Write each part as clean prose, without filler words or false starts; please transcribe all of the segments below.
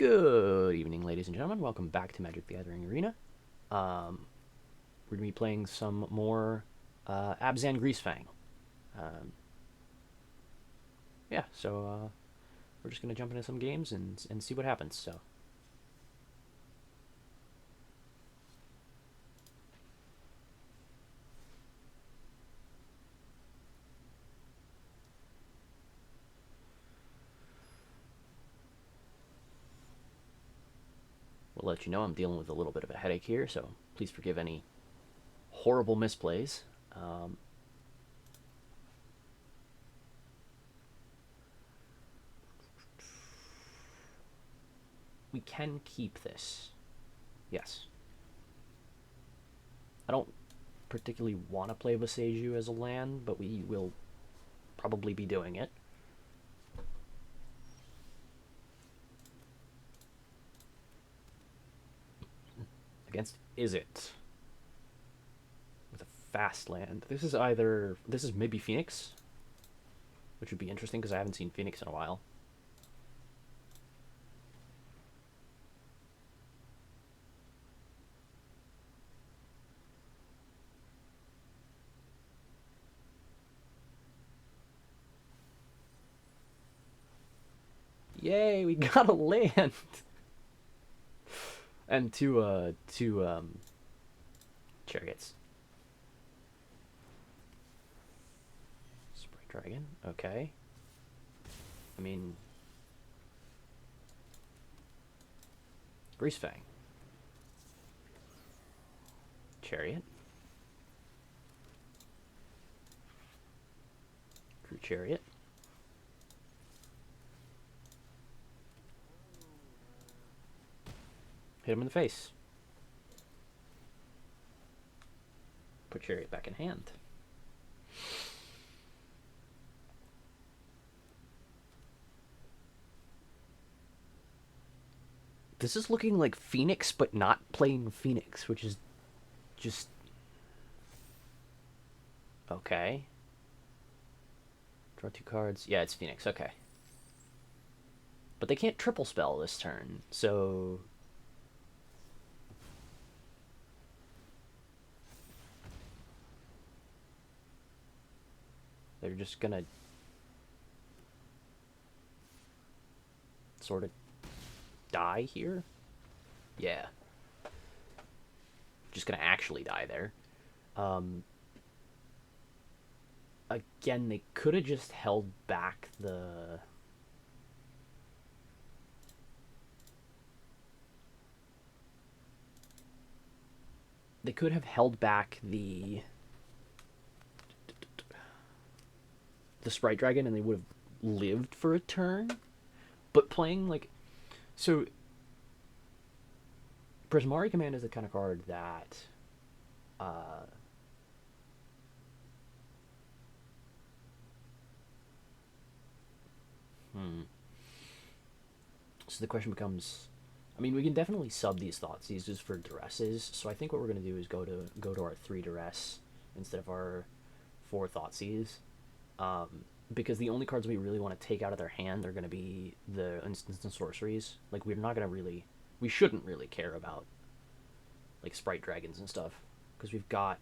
Good evening, ladies and gentlemen. Welcome back to Magic the Gathering Arena. We're going to be playing some more Abzan Greasefang. Um, yeah, so we're just going to jump into some games and see what happens. So, we'll let you know I'm dealing with a little bit of a headache here, so please forgive any horrible misplays. We can keep this. Yes. I don't particularly want to play Viseju as a land, but we will probably be doing it. Against Izzet with a fast land. This is maybe Phoenix, which would be interesting because I haven't seen Phoenix in a while. Yay, we got a land. And two chariots. Sprite dragon, okay. I mean, Greasefang. Chariot. Crew chariot. Hit him in the face. Put chariot back in hand. This is looking like Phoenix, but not playing Phoenix, which is just okay. Draw two cards. Yeah, it's Phoenix. Okay. But they can't triple spell this turn, so they're just gonna sort of die here. Yeah. Just gonna actually die there. Again, they could have just held back the... They could have held back the Sprite Dragon and they would have lived for a turn. But playing, like... So, Prismari Command is the kind of card that... So the question becomes... I mean, we can definitely sub these Thoughtseizes for duresses, so I think what we're going to do is go to our 3 duress instead of our 4 Thoughtseize. Because the only cards we really want to take out of their hand are going to be the instants and sorceries. Like, we're not going to really... We shouldn't really care about, like, Sprite Dragons and stuff. Because we've got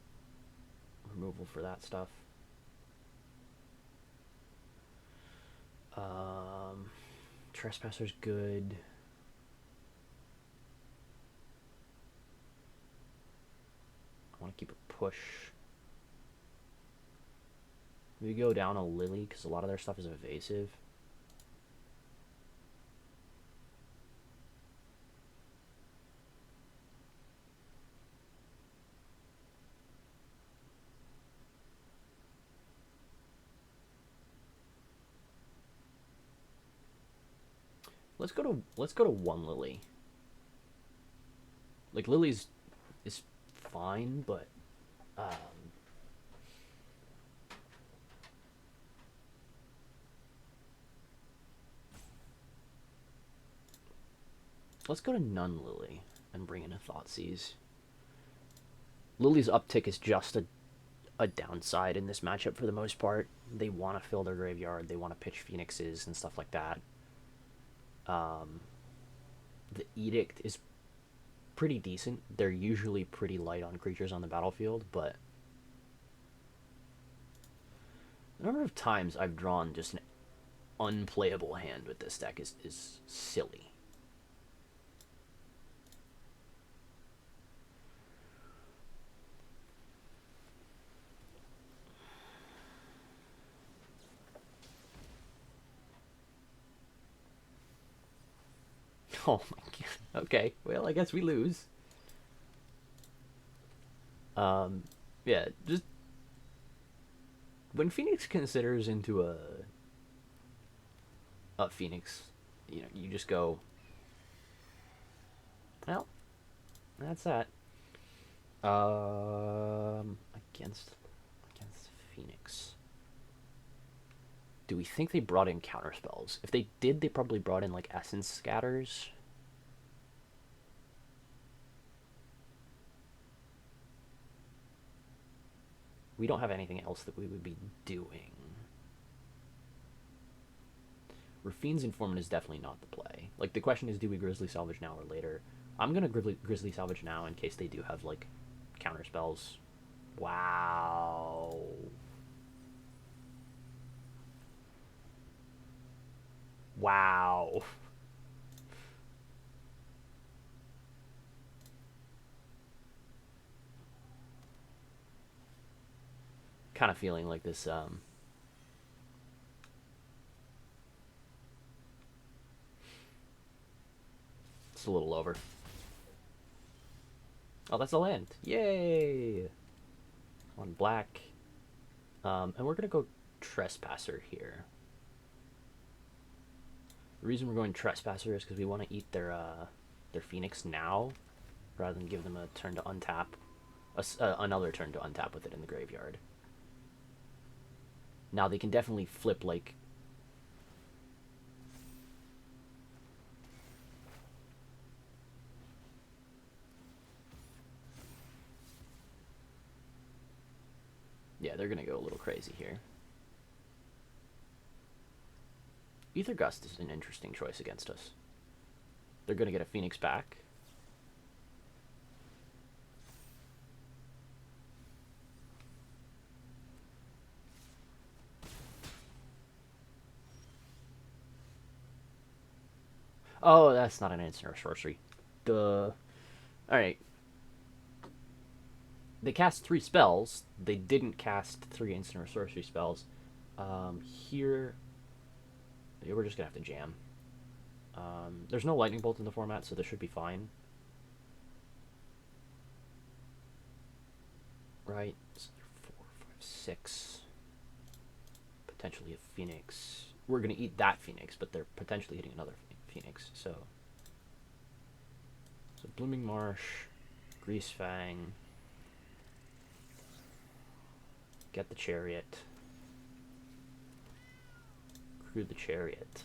removal for that stuff. Trespasser's good. I want to keep a push. We go down a Lily because a lot of their stuff is evasive. Let's go to 1 Lily. Like, Lily's is fine, but let's go to none Lily and bring in a Thoughtseize. Lily's uptick is just a downside in this matchup for the most part. They want to fill their graveyard. They want to pitch Phoenixes and stuff like that. The Edict is pretty decent. They're usually pretty light on creatures on the battlefield, but the number of times I've drawn just an unplayable hand with this deck is silly. Oh my god. Okay, well, I guess we lose. Yeah, just when Phoenix considers into a Phoenix, you just go, well, that's that. Against Phoenix. Do we think they brought in counter spells? If they did, they probably brought in like Essence Scatters. We don't have anything else that we would be doing. Rafine's Informant is definitely not the play. Like, the question is, do we Grizzly Salvage now or later? I'm gonna Grizzly Salvage now in case they do have, like, counter spells. Wow. Wow. Kind of feeling like this, it's a little over. Oh, that's a land. Yay! On black. And we're gonna go Trespasser here. The reason we're going Trespasser is because we want to eat their Phoenix now, rather than give them a turn to untap, another turn to untap with it in the graveyard. Now they can definitely flip, like, yeah, they're gonna go a little crazy here. Ether Gust is an interesting choice against us. They're gonna get a Phoenix back. Oh, that's not an instant or sorcery. Duh. Alright. They cast 3 spells. They didn't cast 3 instant or sorcery spells. Here, we're just gonna have to jam. There's no lightning bolt in the format, so this should be fine. Right. So 4, 5, 6. Potentially a Phoenix. We're gonna eat that Phoenix, but they're potentially hitting another Phoenix. So Blooming Marsh, Greasefang. Get the Chariot. Crew the Chariot.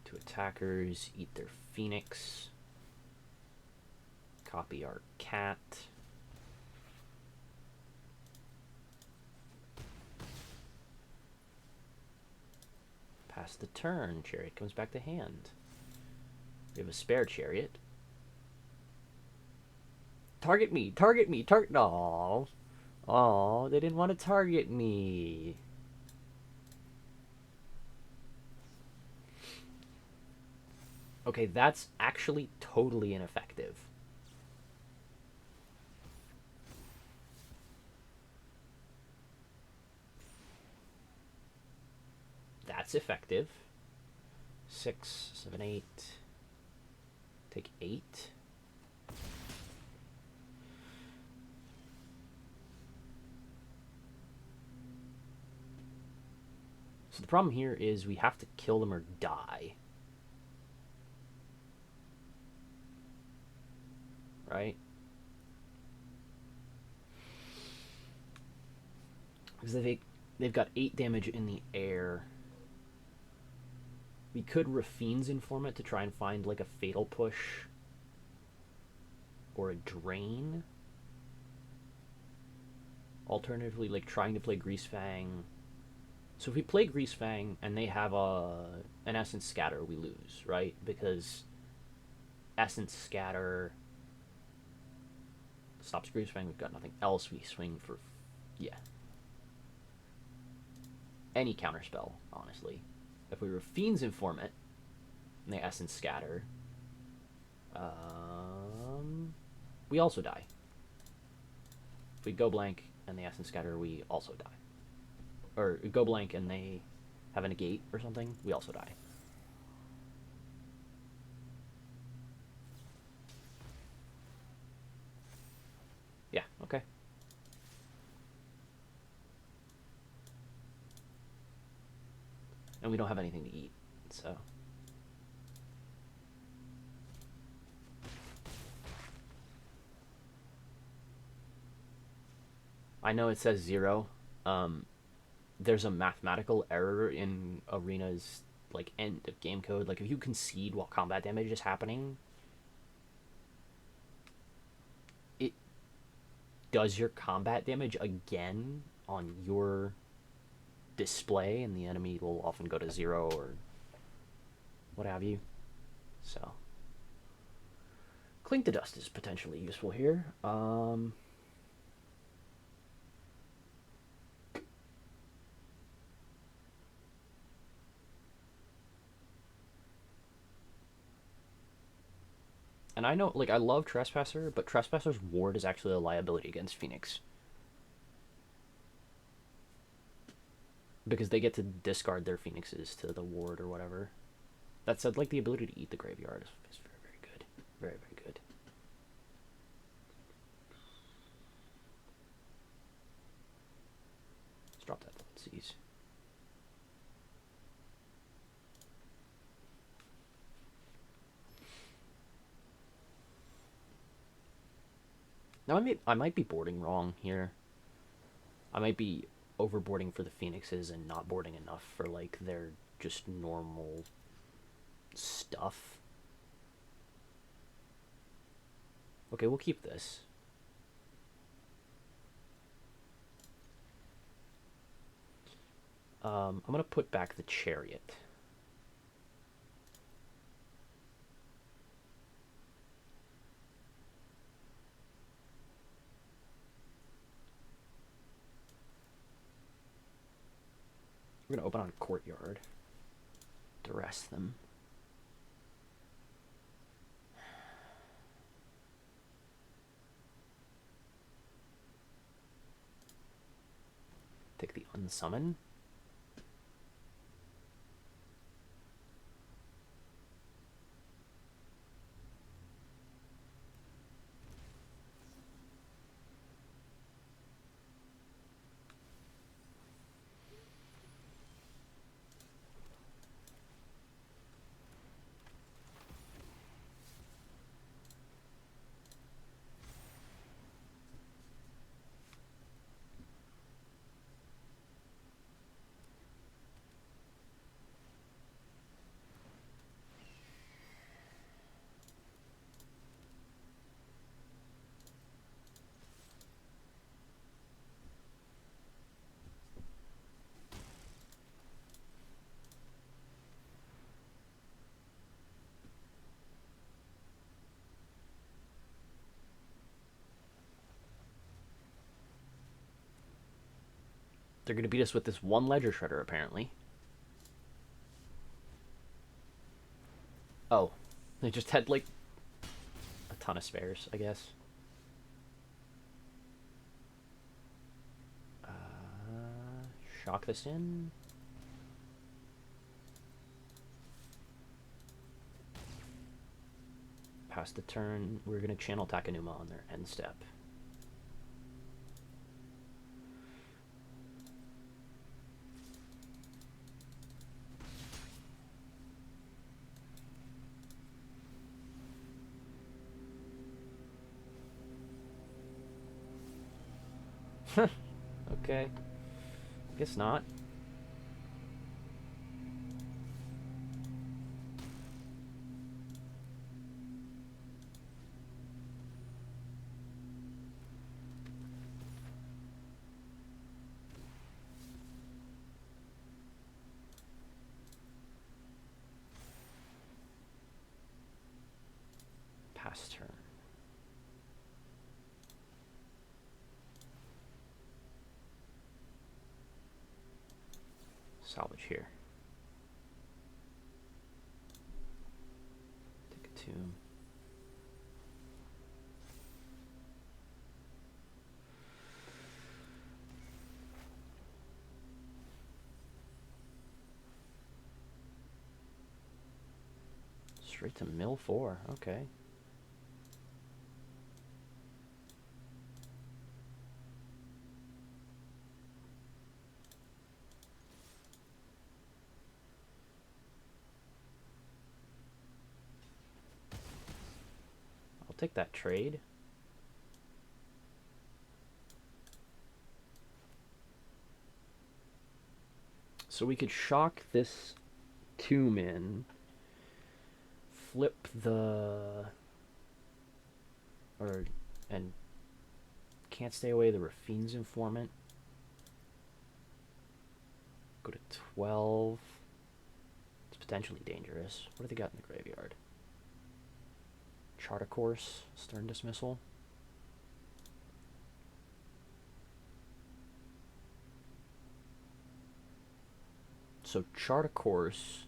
Two attackers eat their Phoenix. Copy our cat. Pass the turn. Chariot comes back to hand. We have a spare Chariot. Target me! Target me! Target! Aww. Aww, they didn't want to target me. Okay, that's actually totally ineffective. That's effective. 6, 7, 8. Take 8. So the problem here is we have to kill them or die. Right? Because they've got 8 damage in the air. We could Rafine's Informant to try and find like a Fatal Push or a Drain. Alternatively, like trying to play Greasefang So if we play Greasefang and they have an Essence Scatter, we lose, right? Because Essence Scatter stops Greasefang. We've got nothing else. We swing for, yeah, any counterspell, honestly. If we were Fiend's Informant and they Essence Scatter, we also die. If we go blank and they Essence Scatter, we also die. Or go blank and they have a negate or something, we also die. Yeah, okay. And we don't have anything to eat, so. I know it says 0. There's a mathematical error in Arena's like end of game code. Like if you concede while combat damage is happening, it does your combat damage again on your display, and the enemy will often go to 0 or what have you. So, Clink to Dust is potentially useful here. And I know, like, I love Trespasser, but Trespasser's ward is actually a liability against Phoenix. Because they get to discard their Phoenixes to the ward or whatever. That said, like, the ability to eat the graveyard is very, very good. Very, very good. Let's drop that Seize. Now, I might be boarding wrong here. I might be overboarding for the Phoenixes and not boarding enough for, like, their just normal stuff. Okay, we'll keep this. I'm going to put back the Chariot. We're going to open on Courtyard to rest them. Take the Unsummon. They're going to beat us with this one Ledger Shredder, apparently. Oh, they just had, like, a ton of spares, I guess. Shock this in. Pass the turn. We're going to channel Takenuma on their end step. Okay. Guess not. Pass turn. Salvage here. Take a tomb. Straight to mill 4. Okay. I'll take that trade. So we could shock this tomb in. Flip the... and can't stay away the Rafine's Informant. Go to 12. It's potentially dangerous. What do they got in the graveyard? Chart a Course, Stern Dismissal. So Chart a Course.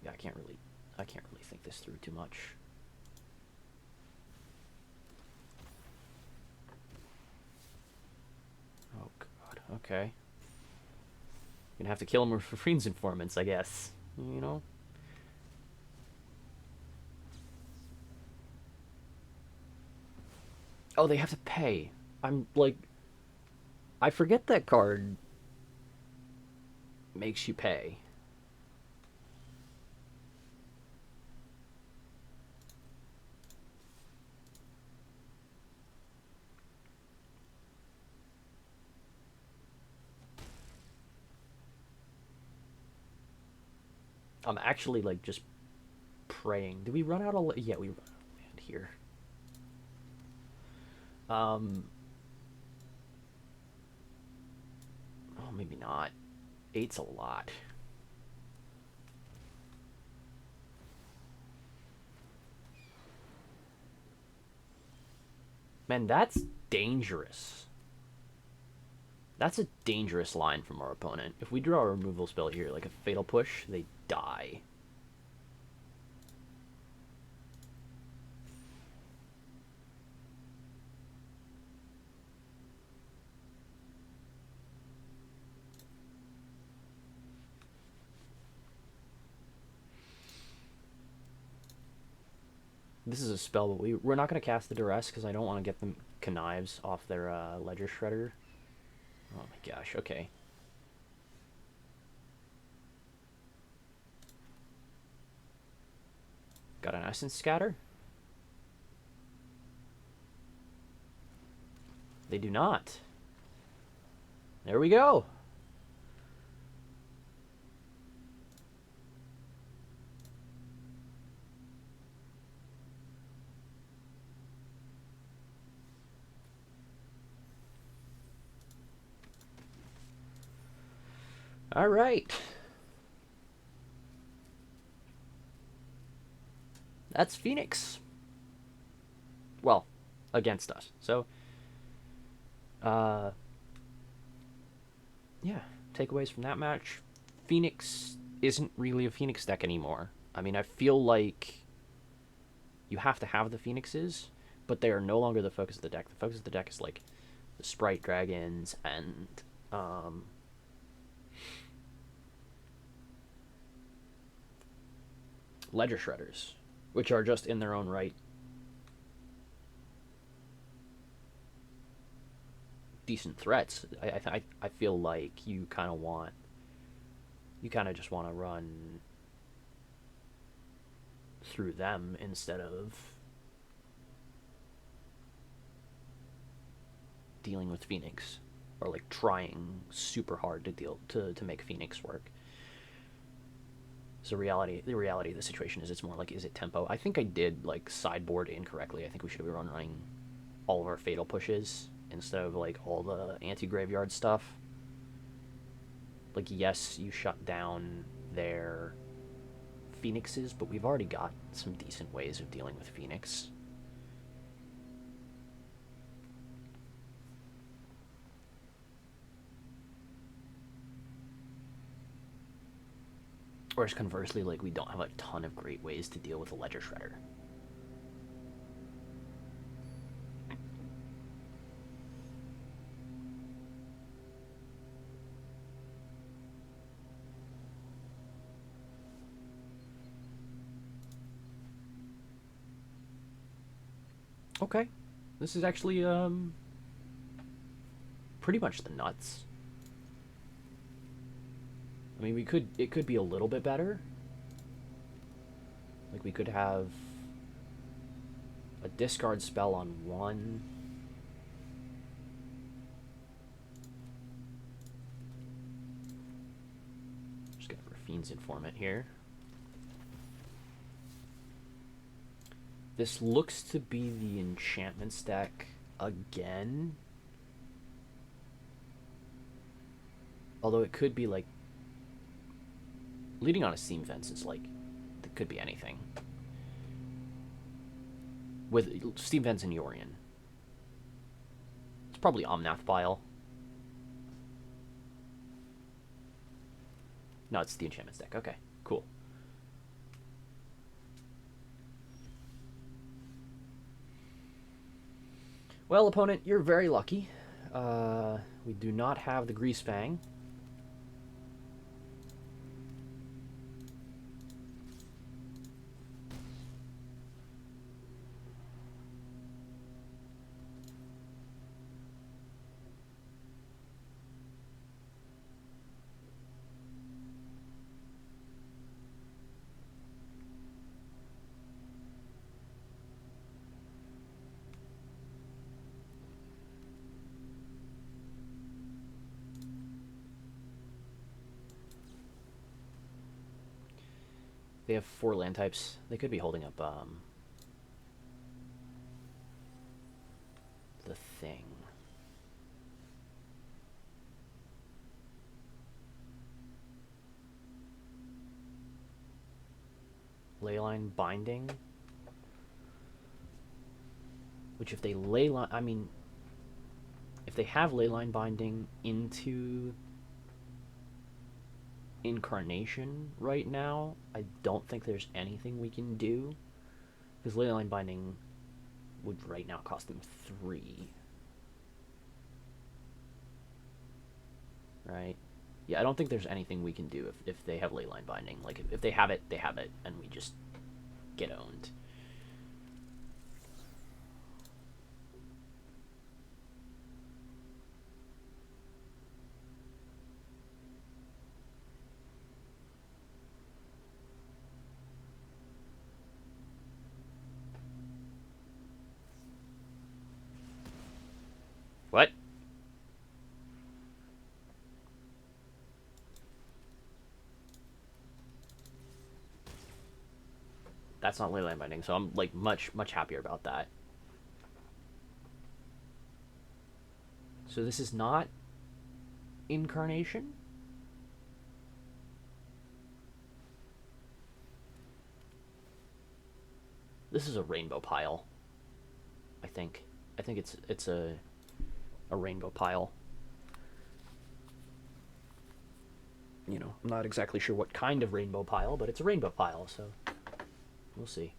Yeah, I can't really think this through too much. Oh god, okay. Gonna have to kill him with Rafine's Informants, I guess. You know? Oh, they have to pay. I'm like... I forget that card makes you pay. I'm actually like just praying. Did we run out of... Yeah, we run out of land here. Oh, maybe not. 8's a lot. Man, that's dangerous. That's a dangerous line from our opponent. If we draw a removal spell here, like a Fatal Push, they die. This is a spell, but we're not going to cast the Duress because I don't want to get them Connives off their Ledger Shredder. Oh my gosh, okay. Got an Essence Scatter? They do not. There we go. All right. That's Phoenix. Well, against us. So, yeah, takeaways from that match. Phoenix isn't really a Phoenix deck anymore. I mean, I feel like you have to have the Phoenixes, but they are no longer the focus of the deck. The focus of the deck is like the Sprite Dragons and Ledger Shredders, which are just in their own right decent threats. I feel like you kind of just want to run through them instead of dealing with Phoenix, or like trying super hard to make Phoenix work. So the reality of the situation is it's more like Izzet tempo. I think I did like sideboard incorrectly. I think we should be running all of our Fatal Pushes instead of like all the anti-graveyard stuff. Like, yes, you shut down their Phoenixes, but we've already got some decent ways of dealing with Phoenix. Whereas conversely, like, we don't have a ton of great ways to deal with a Ledger Shredder. Okay. This is actually, pretty much the nuts. I mean, it could be a little bit better. Like, we could have a discard spell on one. Just gonna Rafine's Informant here. This looks to be the enchantment stack again. Although it could be like leading on a Steam Fence is like, it could be anything. With Steam Fence and Yorion. It's probably Omnath Bile. No, it's the enchantment stack. Okay, cool. Well, opponent, you're very lucky. We do not have the Greasefang. They have 4 land types. They could be holding up the thing. Leyline Binding. Which if they leyline, I mean, if they have Leyline Binding into Incarnation right now, I don't think there's anything we can do, because Leyline Binding would right now cost them 3. Right? Yeah, I don't think there's anything we can do if they have Leyline Binding. Like, if they have it, and we just get owned. What? That's not Leyline Binding, so I'm like much happier about that. So this is not Incarnation? This is a rainbow pile. I think it's a rainbow pile. You know, I'm not exactly sure what kind of rainbow pile, but it's a rainbow pile, so we'll see.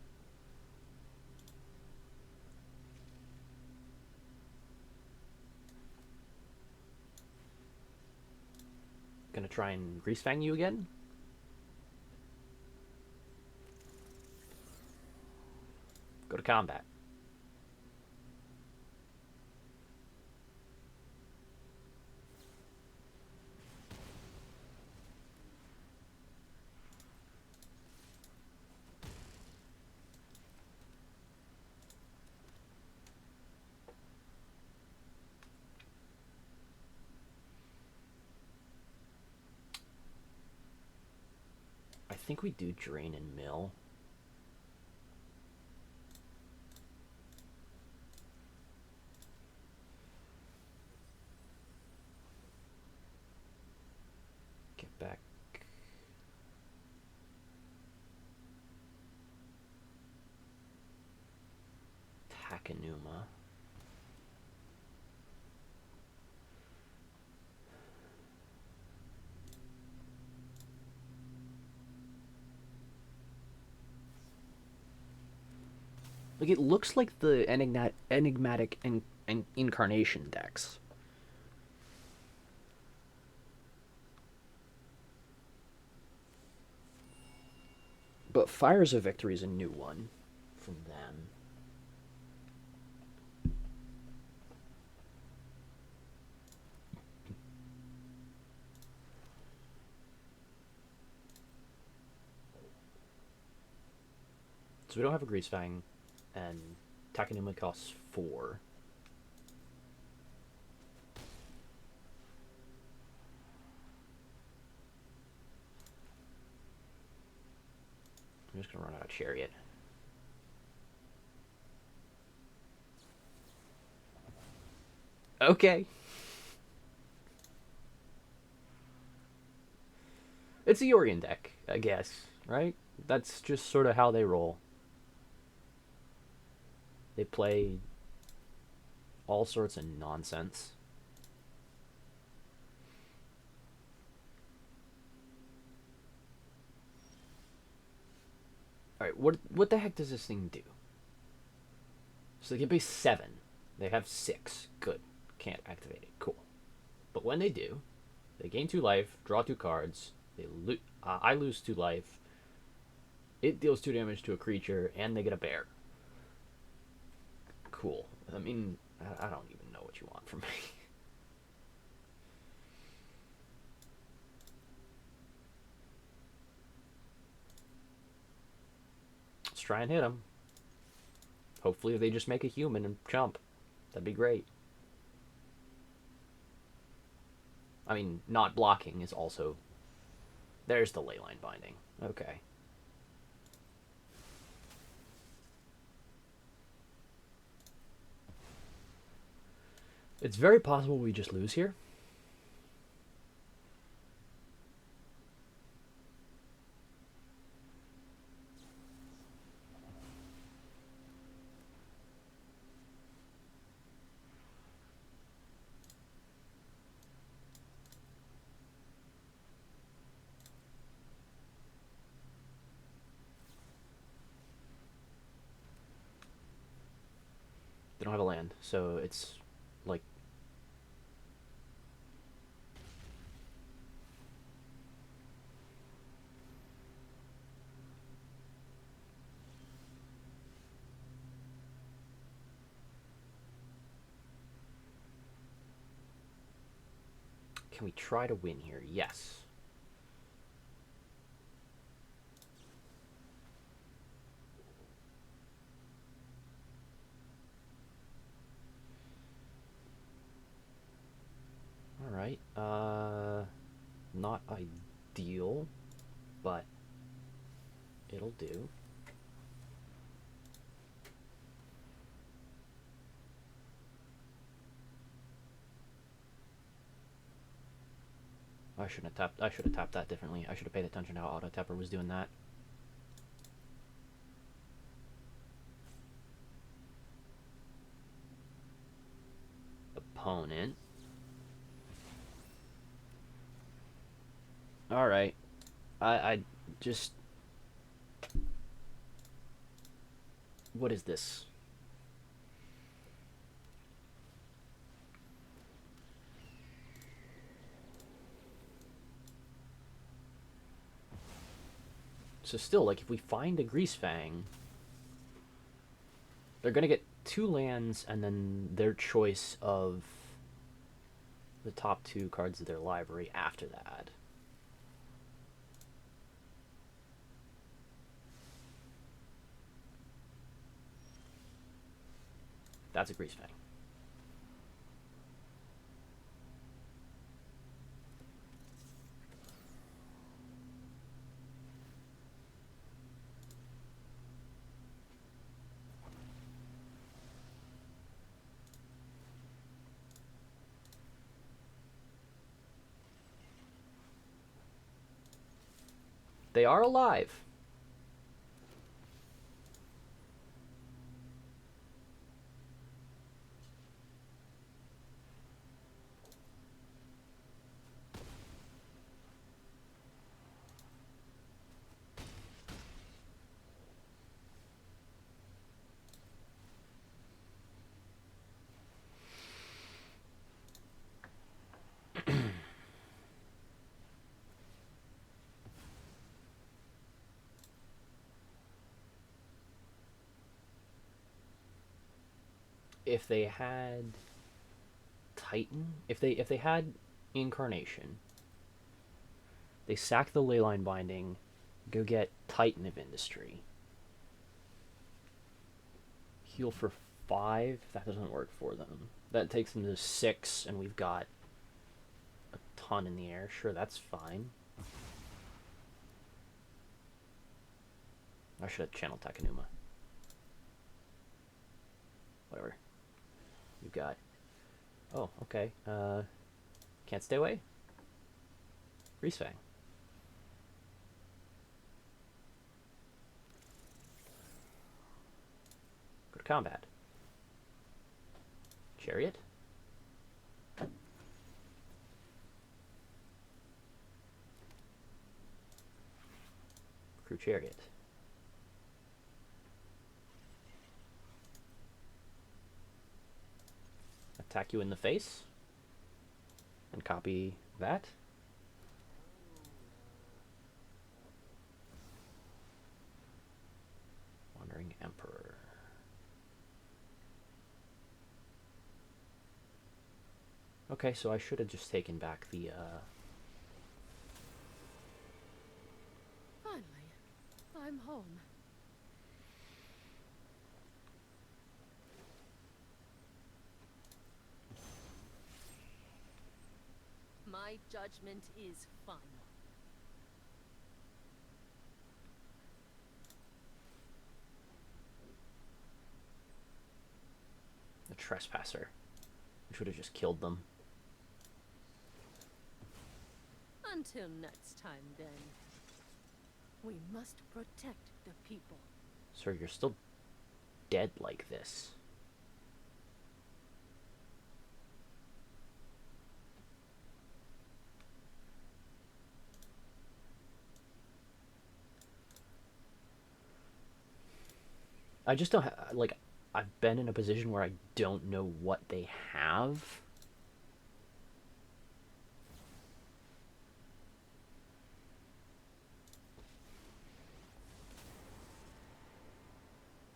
Gonna try and Greasefang you again? Go to combat. I think we do Drain and Mill. Takenuma. Like, it looks like the Enigmatic Incarnation decks. But Fires of Victory is a new one from them. So we don't have a Greasefang, and Takenuma costs 4. I'm just gonna run out of Chariot. Okay. It's a Yorion deck, I guess, right? That's just sort of how they roll. They play all sorts of nonsense. Alright, what the heck does this thing do? So they can pay 7. They have 6. Good. Can't activate it. Cool. But when they do, they gain 2 life, draw 2 cards, I lose 2 life, it deals 2 damage to a creature, and they get a bear. Cool. I mean, I don't even know what you want from me. Let's try and hit them. Hopefully they just make a human and jump. That'd be great. I mean, not blocking is also... There's the Leyline Binding. Okay. It's very possible we just lose here. They don't have a land, so it's like... Can we try to win here? Yes. Alright, not ideal, but it'll do. I should have tapped that differently. I should have paid attention to how Auto Tapper was doing that. Opponent. Alright. I just... What is this? So still, like, if we find a Greasefang, they're gonna get 2 lands and then their choice of the top 2 cards of their library after that. That's a Greasefang. They are alive. if they had Titan, if they had Incarnation, they sack the Leyline Binding, go get Titan of Industry, heal for 5. That doesn't work for them. That takes them to 6, and we've got a ton in the air. Sure, that's fine. I should have channeled Takanuma. Whatever. You've got... Oh, okay. Can't stay away? Greasefang. Go to combat. Chariot? Crew Chariot. Attack you in the face. And copy that. Wandering Emperor. Okay, so I should have just taken back the, Finally, I'm home. My judgment is final. the Trespasser, which would have just killed them. Until next time, then. We must protect the people. Sir, you're still dead like this. I just don't like, I've been in a position where I don't know what they have.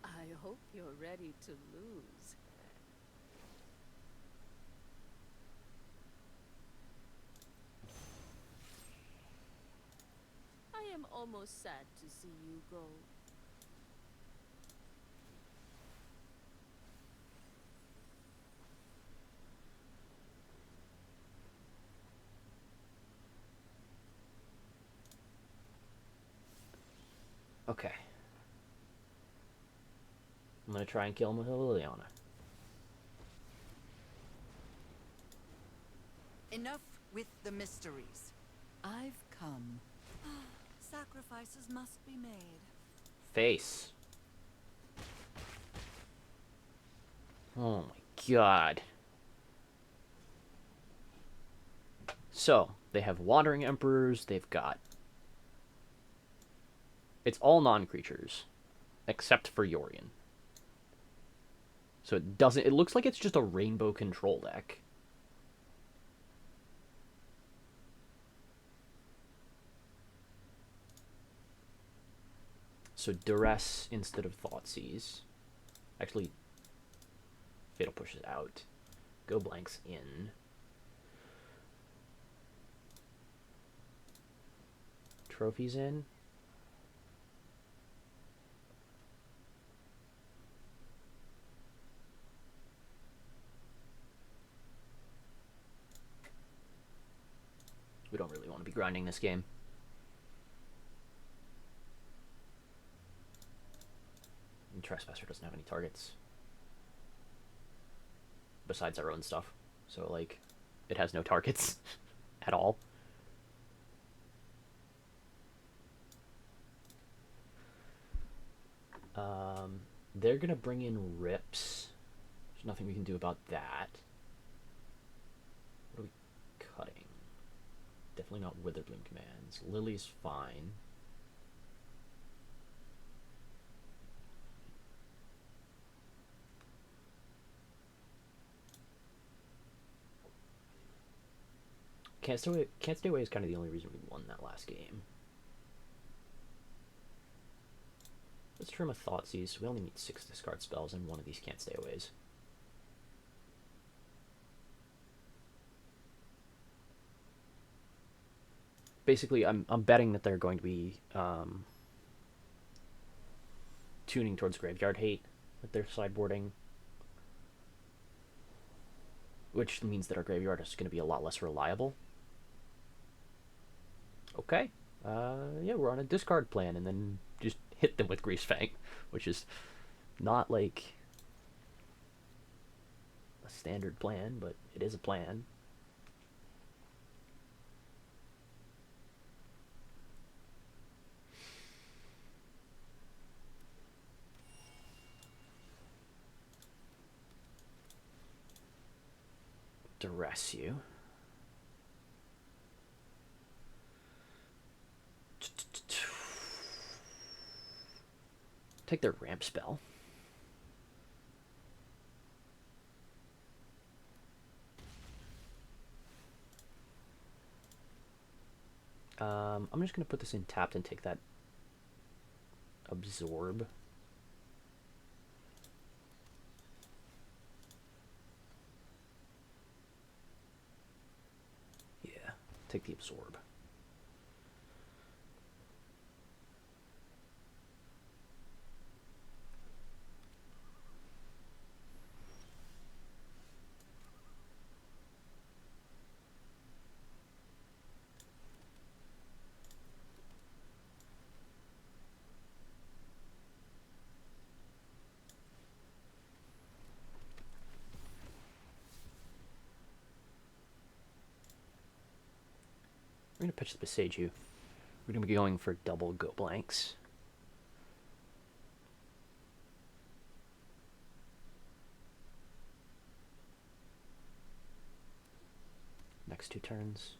I hope you're ready to lose. I am almost sad to see you go. Okay. I'm gonna try and kill him with a Liliana. Enough with the mysteries. I've come. Sacrifices must be made. Face. Oh my god. So, they have Wandering Emperors, they've got... It's all non-creatures, except for Yorion. So it doesn't... It looks like it's just a rainbow control deck. So Duress instead of Thoughtseize. Actually, Fatal pushes out. Go blanks in. Trophies in. We don't really want to be grinding this game. And Trespasser doesn't have any targets. Besides our own stuff. So, like, it has no targets at all. They're gonna bring in Rips. There's nothing we can do about that. What are we cutting? Definitely not Witherbloom commands. Lily's fine. Can't Stay Away is kind of the only reason we won that last game. Let's trim a Thoughtseize. We only need 6 discard spells, and one of these Can't Stay Aways. basically, I'm betting that they're going to be tuning towards graveyard hate with their sideboarding, which means that our graveyard is going to be a lot less reliable. Okay. Yeah, we're on a discard plan, and then just hit them with Greasefang, which is not like a standard plan, but it is a plan. Duress you. Take their ramp spell. I'm just going to put this in tapped and take that absorb. Yeah, take the absorb. We're going to pitch the Beseiju. We're going to be going for double go blanks. Next 2 turns.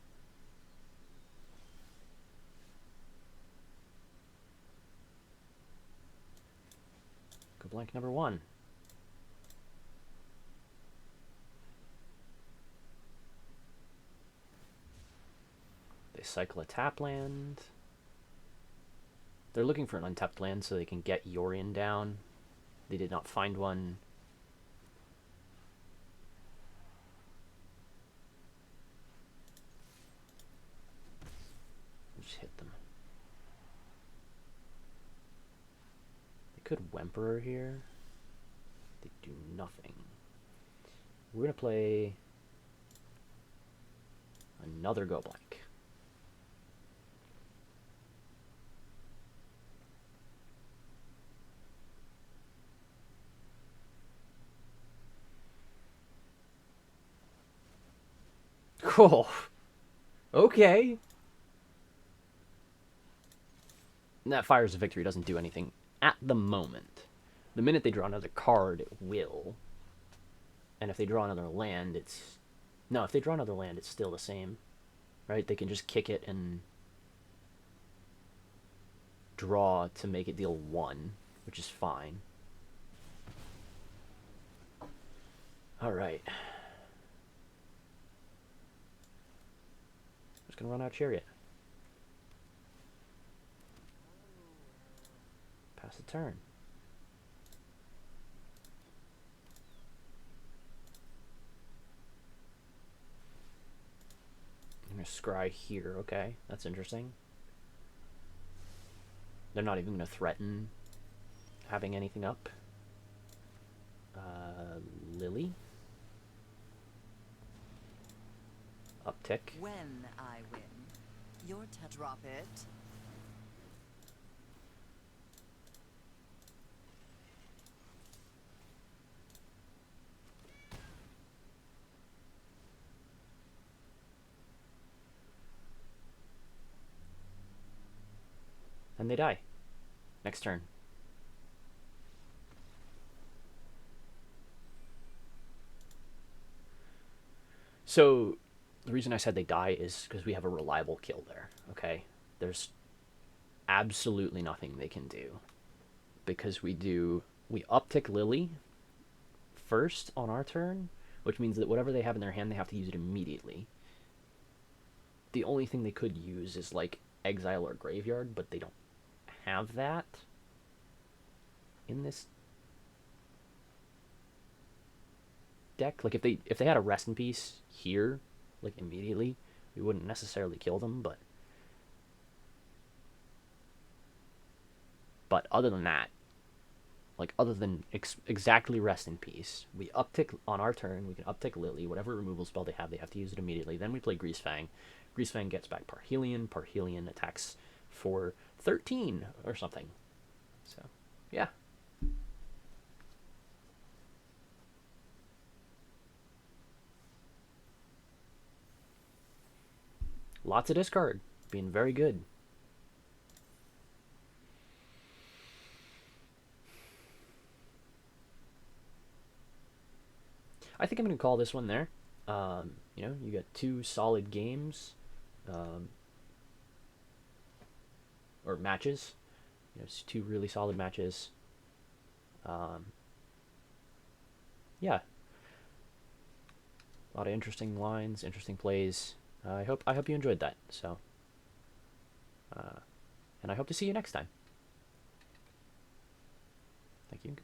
Go blank number 1. They cycle a tap land. They're looking for an untapped land so they can get Yorion down. They did not find one. Just hit them. They could Wemperor here. They do nothing. We're going to play another go blank. Cool. Okay. And that Fires of Victory doesn't do anything at the moment. The minute they draw another card, it will. And if they draw another land, it's... No, if they draw another land, it's still the same. Right? They can just kick it and draw to make it deal 1, which is fine. Alright. Just gonna run out Chariot. Pass the turn. I'm gonna scry here, okay. That's interesting. They're not even gonna threaten having anything up. Lily. Uptick. When I win, your drop it. And they die. Next turn. So, the reason I said they die is because we have a reliable kill there, okay? There's absolutely nothing they can do. Because we uptick Lily first on our turn, which means that whatever they have in their hand, they have to use it immediately. The only thing they could use is, like, exile or graveyard, but they don't have that in this deck. Like, if they had a Rest in Peace here, like, immediately, we wouldn't necessarily kill them, but But other than that, like other than exactly rest in peace, we uptick on our turn. We can uptick Lily, whatever removal spell they have to use it immediately. Then we play Greasefang. Greasefang gets back Parhelion. Parhelion attacks for 13 or something. So, yeah. Lots of discard. Being very good. I think I'm going to call this one there. You know, you got two solid games. Or matches. You know, two really solid matches. Yeah. A lot of interesting lines, interesting plays. I hope you enjoyed that. So, and I hope to see you next time. Thank you. Goodbye.